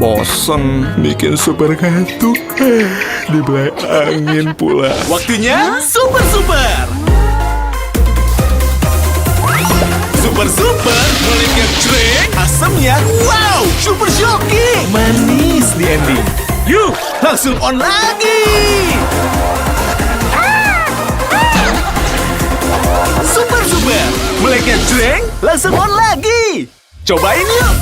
Bosen bikin super kartu, dibelai angin pula. Waktunya super. Super mulai ngejreng, asamnya wow, super shocking, manis di ending. Yuk, langsung on lagi. Super, mulai ngejreng, langsung on lagi. Cobain yuk.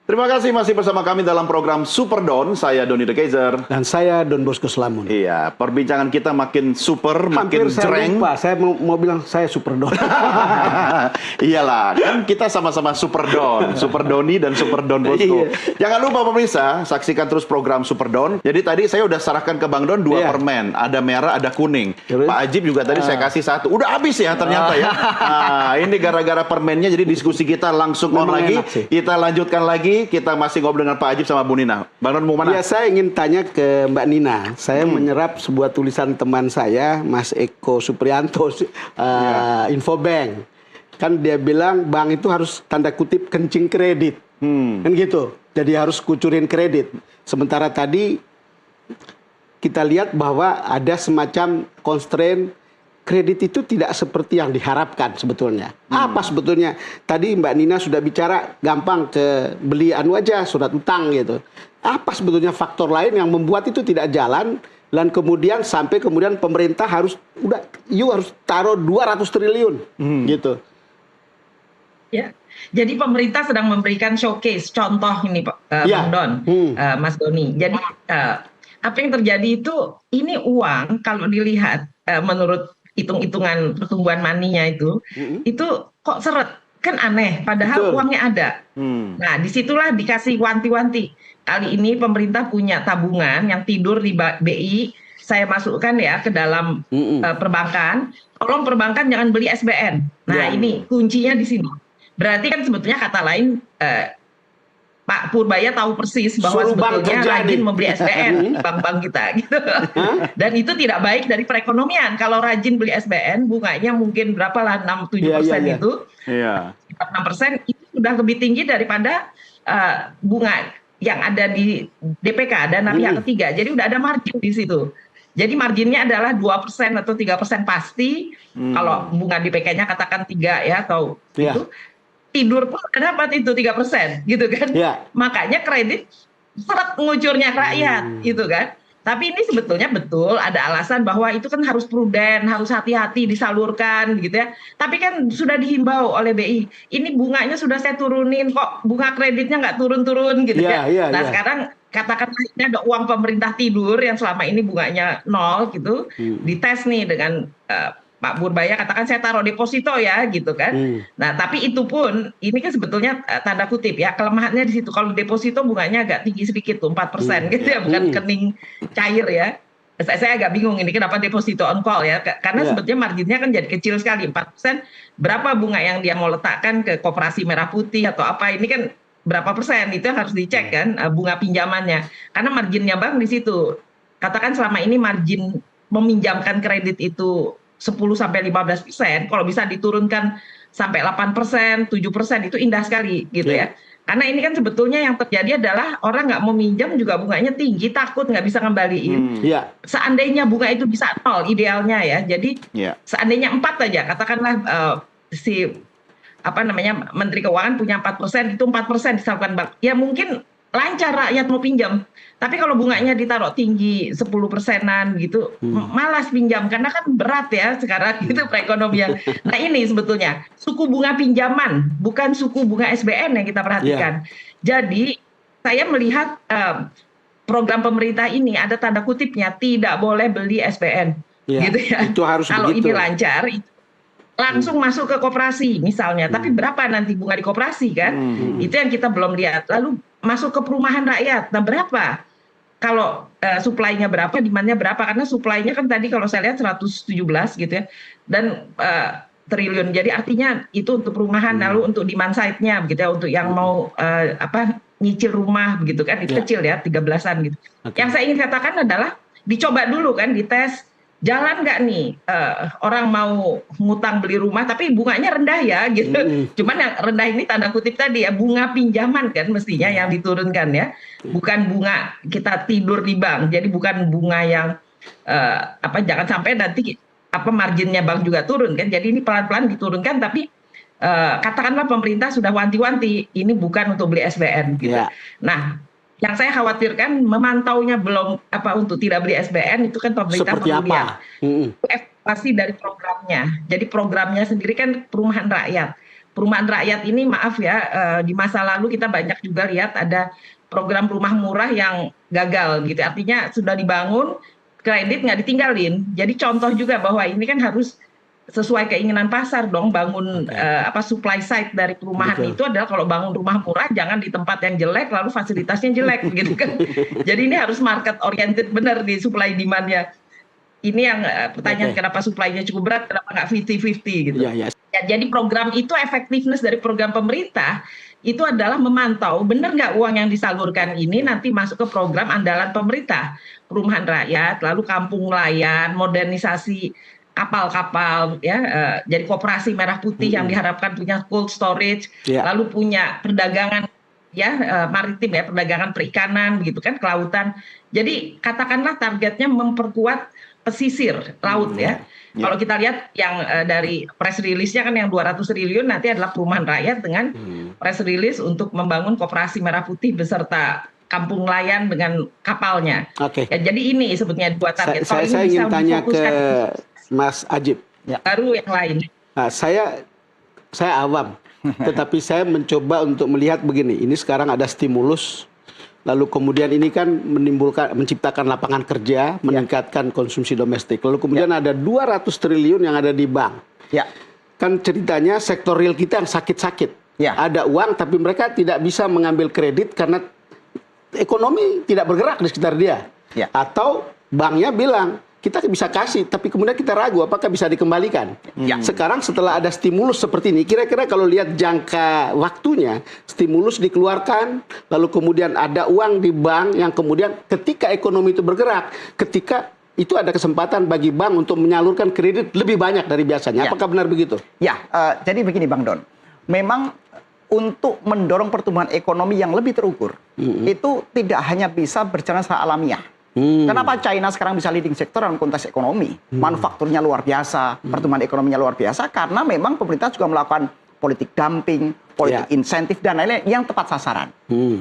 Terima kasih masih bersama kami dalam program Super Don. Saya Doni The Kaiser. Dan saya Don Bosco Slamun. Iya, perbincangan kita makin super, Hampir makin saya jreng. lupa, saya mau bilang saya Super Don. Iyalah, kan kita sama-sama Super Don. Super Doni dan Super Don Bosco. Iya. Jangan lupa pemirsa, saksikan terus program Super Don. Jadi tadi saya udah sarahkan ke Bang Don 2 Iya. permen. Ada merah, ada kuning. Terus? Pak Ajib juga tadi saya kasih 1. Udah habis ya ternyata ya. Nah, ini gara-gara permennya, jadi diskusi kita langsung on Memang lagi. enak sih. Kita lanjutkan lagi. Kita masih ngobrol dengan Pak Ajib sama Bu Nina. Bang Don mau mana? Ya, saya ingin tanya ke Mbak Nina. Saya menyerap sebuah tulisan teman saya, Mas Eko Suprianto, Infobank. Kan dia bilang bank itu harus tanda kutip kencing kredit. Kan gitu. Jadi harus kucurin kredit. Sementara tadi kita lihat bahwa ada semacam constraint kredit itu tidak seperti yang diharapkan sebetulnya. Apa sebetulnya? Tadi Mbak Nina sudah bicara gampang ke beli anu aja, surat utang gitu. Apa sebetulnya faktor lain yang membuat itu tidak jalan dan kemudian sampai kemudian pemerintah harus harus taruh 200 triliun gitu. Ya, jadi pemerintah sedang memberikan showcase contoh ini Pak Bang Don, Mas Doni. Jadi apa yang terjadi itu ini uang kalau dilihat menurut hitung-hitungan pertumbuhan maninya itu kok seret, kan aneh. Padahal uangnya ada. Nah, disitulah dikasih wanti-wanti. Kali ini pemerintah punya tabungan yang tidur di BI. Saya masukkan ya ke dalam perbankan. Tolong perbankan jangan beli SBN. Nah, ini kuncinya di sini. Berarti kan sebetulnya kata lain Pak Purbaya tahu persis bahwa sebetulnya rajin membeli SBN bank-bank kita gitu. Dan itu tidak baik dari perekonomian. Kalau rajin beli SBN bunganya mungkin berapalah 6-7% itu. 6% itu sudah lebih tinggi daripada bunga yang ada di DPK dana pihak ketiga. Jadi udah ada margin di situ. Jadi marginnya adalah 2% atau 3% pasti. Kalau bunga DPK-nya katakan 3 ya atau itu. Tidur pun dapat itu 3% gitu kan. Makanya kredit seret ngucurnya ke rakyat gitu kan. Tapi ini sebetulnya betul ada alasan bahwa itu kan harus prudent, harus hati-hati disalurkan gitu ya. Tapi kan sudah dihimbau oleh BI, ini bunganya sudah saya turunin kok bunga kreditnya nggak turun-turun gitu ya. Nah sekarang katakanlah ini ada uang pemerintah tidur yang selama ini bunganya 0 gitu, dites nih dengan Pak Purbaya katakan saya taruh deposito ya gitu kan. Nah tapi itu pun ini kan sebetulnya tanda kutip ya kelemahannya di situ. Kalau deposito bunganya agak tinggi sedikit tuh 4% gitu ya, bukan kening cair ya. Saya agak bingung ini kenapa deposito on call ya. Karena sebetulnya marginnya kan jadi kecil sekali 4%. Berapa bunga yang dia mau letakkan ke Koperasi Merah Putih atau apa ini kan berapa persen itu harus dicek kan bunga pinjamannya. Karena marginnya bank di situ. Katakan selama ini margin meminjamkan kredit itu 10-15%, kalau bisa diturunkan sampai 8%, 7% itu indah sekali gitu ya. Karena ini kan sebetulnya yang terjadi adalah orang nggak mau minjam juga bunganya tinggi, takut nggak bisa ngembaliin. Seandainya bunga itu bisa 0 idealnya ya. Jadi seandainya 4 aja, katakanlah Menteri Keuangan punya 4%, itu 4% disalurkan bank. Ya mungkin lancar rakyat mau pinjam. Tapi kalau bunganya ditaruh tinggi 10%-an gitu, malas pinjam karena kan berat ya sekarang gitu perekonomian. Nah ini sebetulnya suku bunga pinjaman, bukan suku bunga SBN yang kita perhatikan. Jadi saya melihat program pemerintah ini ada tanda kutipnya tidak boleh beli SBN, gitu ya. Itu harus kalau begitu. ini lancar, langsung masuk ke koperasi misalnya. Tapi berapa nanti bunga di koperasi kan? Itu yang kita belum lihat. Lalu masuk ke perumahan rakyat. Nah berapa? Kalau supply-nya berapa, demand-nya berapa? Karena supply-nya kan tadi kalau saya lihat 117 gitu ya. Dan triliun. Jadi artinya itu untuk perumahan, lalu untuk demand side-nya begitu ya, untuk yang mau nyicil rumah begitu kan. Itu kecil ya, 13-an gitu. Yang saya ingin katakan adalah dicoba dulu kan, dites jalan nggak nih orang mau ngutang beli rumah tapi bunganya rendah ya gitu. Cuman yang rendah ini tanda kutip tadi ya, bunga pinjaman kan mestinya yang diturunkan ya, bukan bunga kita tidur di bank. Jadi bukan bunga yang jangan sampai nanti marginnya bank juga turun kan. Jadi ini pelan-pelan diturunkan, tapi katakanlah pemerintah sudah wanti-wanti ini bukan untuk beli SBN gitu. Nah, yang saya khawatirkan memantaunya belum untuk tidak beli SBN itu kan pemerintah seperti perlu apa? evaluasi dari programnya. Jadi programnya sendiri kan perumahan rakyat. Perumahan rakyat ini maaf ya, di masa lalu kita banyak juga lihat ada program rumah murah yang gagal gitu. Artinya sudah dibangun, kredit nggak ditinggalin. Jadi contoh juga bahwa ini kan harus sesuai keinginan pasar dong, bangun supply side dari perumahan. Betul. Itu adalah kalau bangun rumah murah jangan di tempat yang jelek lalu fasilitasnya jelek gitu kan. Jadi ini harus market oriented benar di supply demand-nya. Ini yang pertanyaan kenapa supply-nya cukup berat, kenapa nggak 50-50 gitu. Ya, jadi program itu efektivitas dari program pemerintah itu adalah memantau benar nggak uang yang disalurkan ini nanti masuk ke program andalan pemerintah, perumahan rakyat, lalu kampung nelayan, modernisasi kapal-kapal ya, jadi koperasi merah putih yang diharapkan punya cold storage, lalu punya perdagangan ya maritim ya, perdagangan perikanan begitu kan, kelautan. Jadi katakanlah targetnya memperkuat pesisir laut ya. Kalau kita lihat yang dari press release-nya kan yang 200 triliun nanti adalah perumahan rakyat dengan press release untuk membangun koperasi merah putih beserta kampung nelayan dengan kapalnya. Ya, jadi ini sebetulnya dua target. Saya ingin tanya ke Mas Ajib. Baru yang lain. Nah, saya awam, tetapi saya mencoba untuk melihat begini. Ini sekarang ada stimulus, lalu kemudian ini kan menciptakan lapangan kerja, meningkatkan konsumsi domestik. Lalu kemudian ada 200 triliun yang ada di bank. Kan ceritanya sektor real kita yang sakit-sakit. Ada uang, tapi mereka tidak bisa mengambil kredit karena ekonomi tidak bergerak di sekitar dia. Atau banknya bilang, kita bisa kasih, tapi kemudian kita ragu apakah bisa dikembalikan. Sekarang setelah ada stimulus seperti ini, kira-kira kalau lihat jangka waktunya, stimulus dikeluarkan, lalu kemudian ada uang di bank yang kemudian ketika ekonomi itu bergerak, ketika itu ada kesempatan bagi bank untuk menyalurkan kredit lebih banyak dari biasanya. Apakah benar begitu? Jadi begini Bang Don, memang untuk mendorong pertumbuhan ekonomi yang lebih terukur, itu tidak hanya bisa berjalan secara alamiah. Kenapa China sekarang bisa leading sektor dalam konteks ekonomi? Manufakturnya luar biasa, pertumbuhan ekonominya luar biasa, karena memang pemerintah juga melakukan politik dumping, politik insentif, dan lain-lain yang tepat sasaran.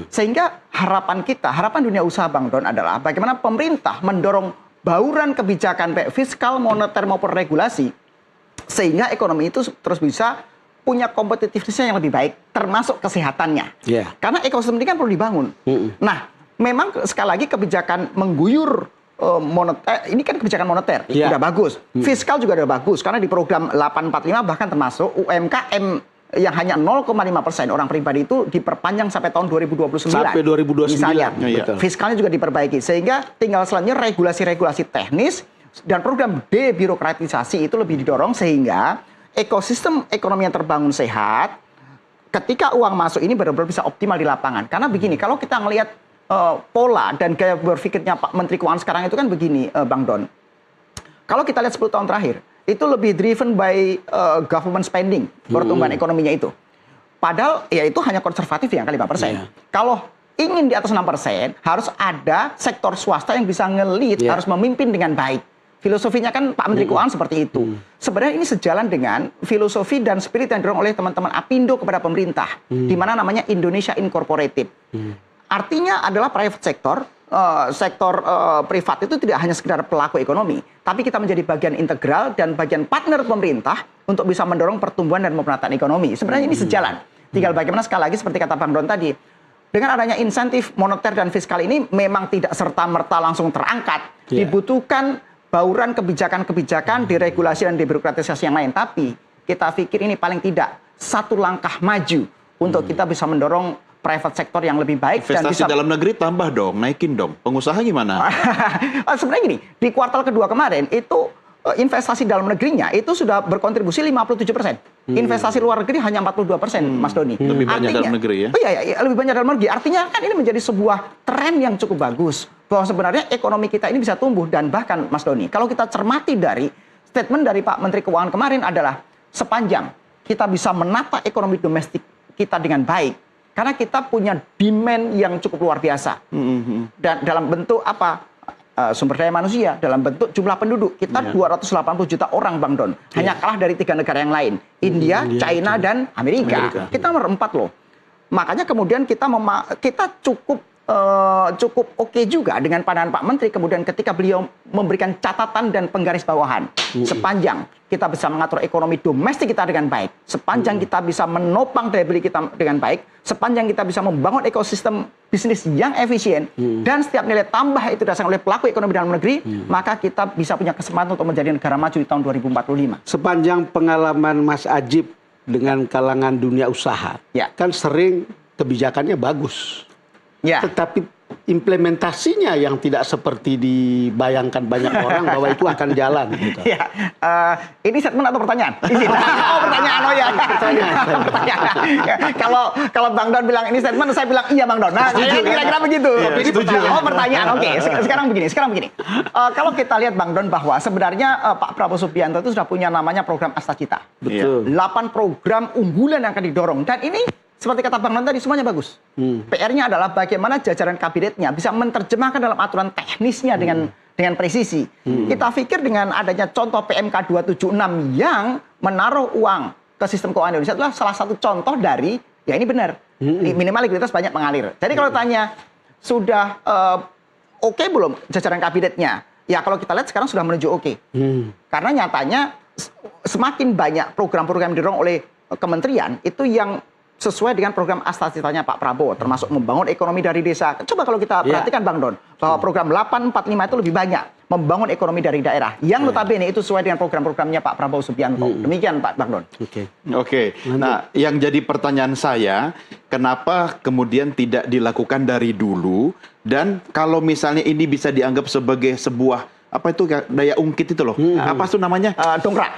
Sehingga harapan kita, harapan dunia usaha Bang Don adalah bagaimana pemerintah mendorong bauran kebijakan baik fiskal, moneter maupun regulasi, sehingga ekonomi itu terus bisa punya kompetitivitasnya yang lebih baik, termasuk kesehatannya. Karena ekosistem ini kan perlu dibangun. Nah, memang sekali lagi kebijakan mengguyur moneter, ini kan kebijakan moneter, sudah bagus. Fiskal juga sudah bagus, karena di program 845 bahkan termasuk UMKM yang hanya 0,5% orang pribadi itu diperpanjang sampai tahun 2029. Sampai 2029. Misalnya, fiskalnya juga diperbaiki. Sehingga tinggal selanjutnya regulasi-regulasi teknis dan program debirokratisasi itu lebih didorong sehingga ekosistem ekonomi yang terbangun sehat, ketika uang masuk ini benar-benar bisa optimal di lapangan. Karena begini, kalau kita ngelihat pola dan gaya berpikirnya Pak Menteri Keuangan sekarang itu kan begini, Bang Don. Kalau kita lihat 10 tahun terakhir, itu lebih driven by government spending, pertumbuhan ekonominya itu. Padahal ya itu hanya konservatif yang kali 5%. Kalau ingin di atas 6%, harus ada sektor swasta yang bisa nge-lead, harus memimpin dengan baik. Filosofinya kan Pak Menteri Keuangan seperti itu. Sebenarnya ini sejalan dengan filosofi dan spirit yang didorong oleh teman-teman Apindo kepada pemerintah, di mana namanya Indonesia Incorporated. Artinya adalah private sector, sektor privat itu tidak hanya sekedar pelaku ekonomi, tapi kita menjadi bagian integral dan bagian partner pemerintah untuk bisa mendorong pertumbuhan dan pemerataan ekonomi. Sebenarnya ini sejalan. Tinggal bagaimana sekali lagi seperti kata Bang Don tadi, dengan adanya insentif moneter dan fiskal ini memang tidak serta-merta langsung terangkat. Dibutuhkan bauran kebijakan-kebijakan, deregulasi dan debirokratisasi yang lain. Tapi kita pikir ini paling tidak satu langkah maju untuk kita bisa mendorong private sektor yang lebih baik. Investasi dan bisa dalam negeri tambah dong, naikin dong. Pengusaha gimana? Sebenarnya gini, di kuartal kedua kemarin itu investasi dalam negerinya itu sudah berkontribusi 57%. Investasi luar negeri hanya 42%, Mas Doni. Lebih banyak dalam negeri ya? Oh iya, lebih banyak dalam negeri. Artinya kan ini menjadi sebuah tren yang cukup bagus. Bahwa sebenarnya ekonomi kita ini bisa tumbuh. Dan bahkan, Mas Doni, kalau kita cermati dari statement dari Pak Menteri Keuangan kemarin adalah sepanjang kita bisa menata ekonomi domestik kita dengan baik. Karena kita punya demand yang cukup luar biasa. Dan dalam bentuk apa? Sumber daya manusia, dalam bentuk jumlah penduduk. Kita 280 juta orang, Bang Don. Hanya kalah dari 3 negara yang lain. India, China, dan Amerika. Kita nomor 4 loh. Makanya kemudian kita cukup oke juga dengan pandangan Pak Menteri. Kemudian ketika beliau memberikan catatan dan penggarisbawahan. Sepanjang kita bisa mengatur ekonomi domestik kita dengan baik. Sepanjang kita bisa menopang daya beli kita dengan baik. Sepanjang kita bisa membangun ekosistem bisnis yang efisien. Dan setiap nilai tambah itu didasarkan oleh pelaku ekonomi dalam negeri. Maka kita bisa punya kesempatan untuk menjadi negara maju di tahun 2045. Sepanjang pengalaman Mas Ajib dengan kalangan dunia usaha. Kan sering kebijakannya bagus. Tetapi implementasinya yang tidak seperti dibayangkan banyak orang bahwa itu akan jalan. Gitu. Ini statement atau pertanyaan? Oh, pertanyaan. Oh ya. Pertanyaan. Kalau Bang Don bilang ini statement, saya bilang iya Bang Don. Nah, kira-kira begitu. Oh, pertanyaan. Oke. Sekarang begini. Kalau kita lihat Bang Don bahwa sebenarnya Pak Prabowo Subianto itu sudah punya namanya program Astacita. Betul. 8 program unggulan yang akan didorong. Dan ini seperti kata Bang Don tadi, semuanya bagus. PR-nya adalah bagaimana jajaran kabinetnya bisa menerjemahkan dalam aturan teknisnya dengan presisi. Kita pikir dengan adanya contoh PMK 276 yang menaruh uang ke sistem keuangan Indonesia adalah salah satu contoh dari, ya ini benar, minimal likuiditas banyak mengalir. Jadi kalau tanya, sudah oke belum jajaran kabinetnya? Ya kalau kita lihat sekarang sudah menuju oke. Karena nyatanya semakin banyak program-program yang didorong oleh kementerian, itu yang sesuai dengan program Astacitanya Pak Prabowo, termasuk membangun ekonomi dari desa. Coba kalau kita perhatikan Bang Don, bahwa program 845 itu lebih banyak membangun ekonomi dari daerah. Yang notabene itu sesuai dengan program-programnya Pak Prabowo Subianto. Demikian Pak Bang Don. Oke. Nah, yang jadi pertanyaan saya, kenapa kemudian tidak dilakukan dari dulu? Dan kalau misalnya ini bisa dianggap sebagai sebuah apa itu daya ungkit itu loh? Apa tuh namanya?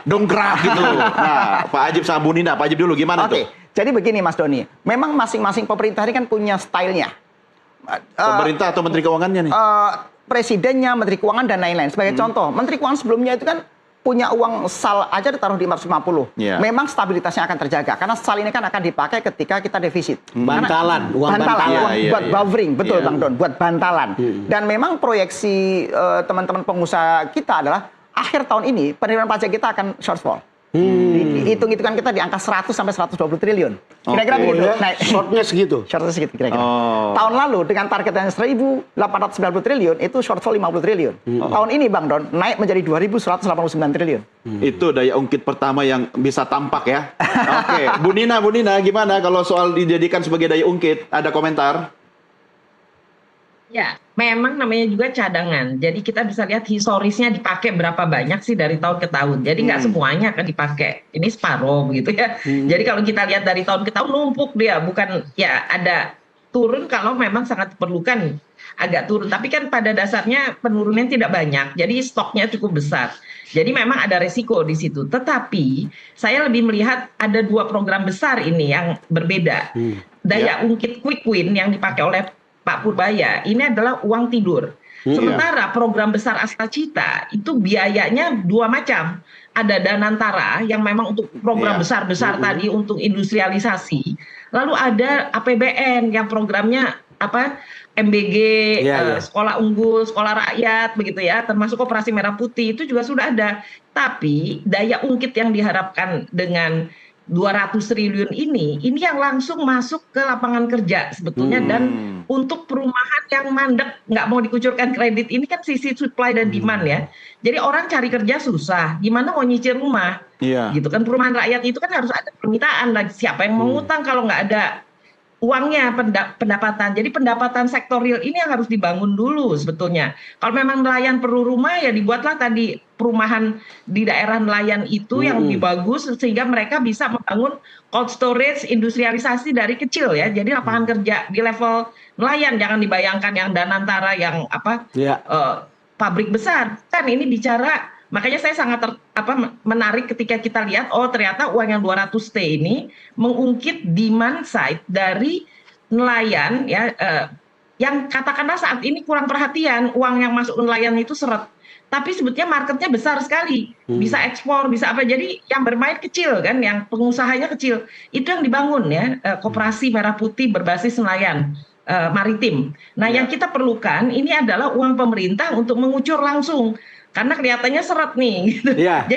Dongkrak gitu. Nah, Pak Ajib sama Bu Nina, Pak Ajib dulu gimana tuh? Jadi begini Mas Doni, memang masing-masing pemerintah ini kan punya stylenya. Pemerintah atau Menteri Keuangannya nih? Presidennya, Menteri Keuangan dan lain-lain. Sebagai contoh, Menteri Keuangan sebelumnya itu kan punya uang SAL aja ditaruh di 450. Memang stabilitasnya akan terjaga karena SAL ini kan akan dipakai ketika kita defisit. Bantalan, uang buat buffering, betul Bang Don, buat bantalan. Dan memang proyeksi teman-teman pengusaha kita adalah akhir tahun ini penerimaan pajak kita akan shortfall. Hitung-hitungan kita di angka 100 sampai 120 triliun. Kira-kira begitu. Nah, shortnya segitu. Shortnya segitu kira-kira. Tahun lalu dengan target yang 1.890 triliun itu shortfall 50 triliun. Tahun ini Bang Don naik menjadi 2.189 triliun. Itu daya ungkit pertama yang bisa tampak ya. Oke, Bu Nina gimana kalau soal dijadikan sebagai daya ungkit? Ada komentar? Ya, memang namanya juga cadangan. Jadi kita bisa lihat historisnya dipakai berapa banyak sih dari tahun ke tahun. Jadi nggak semuanya akan dipakai. Ini separuh begitu ya. Jadi kalau kita lihat dari tahun ke tahun numpuk dia, bukan ya ada turun kalau memang sangat diperlukan agak turun. Tapi kan pada dasarnya penurunan tidak banyak. Jadi stoknya cukup besar. Jadi memang ada resiko di situ. Tetapi saya lebih melihat ada 2 program besar ini yang berbeda. Daya ungkit quick win yang dipakai oleh Pak Purbaya, ini adalah uang tidur. Sementara program besar Astacita itu biayanya 2 macam. Ada Danantara yang memang untuk program besar-besar tadi untuk industrialisasi. Lalu ada APBN yang programnya MBG, sekolah unggul, sekolah rakyat, begitu ya, termasuk Operasi Merah Putih itu juga sudah ada. Tapi daya ungkit yang diharapkan dengan 200 triliun ini yang langsung masuk ke lapangan kerja sebetulnya dan untuk perumahan yang mandek nggak mau dikucurkan kredit ini kan sisi supply dan demand ya. Jadi orang cari kerja susah, gimana mau nyicil rumah? Gitu kan, perumahan rakyat itu kan harus ada permintaan lagi. Siapa yang mau ngutang kalau nggak ada uangnya, pendapatan. Jadi pendapatan sektor real ini yang harus dibangun dulu sebetulnya. Kalau memang nelayan perlu rumah ya dibuatlah tadi perumahan di daerah nelayan itu yang lebih bagus sehingga mereka bisa membangun cold storage, industrialisasi dari kecil ya. Jadi lapangan kerja di level nelayan, jangan dibayangkan yang Danantara yang pabrik besar. Kan ini bicara Makanya saya sangat menarik ketika kita lihat, oh ternyata uang yang 200T ini mengungkit demand side dari nelayan ya, yang katakanlah saat ini kurang perhatian, uang yang masuk nelayan itu seret. Tapi sebetulnya marketnya besar sekali, bisa ekspor, bisa apa. Jadi yang bermain kecil kan, yang pengusahanya kecil. Itu yang dibangun ya, koperasi merah putih berbasis nelayan maritim. Nah yang kita perlukan ini adalah uang pemerintah untuk mengucur langsung. Karena kelihatannya seret nih. Gitu. Jadi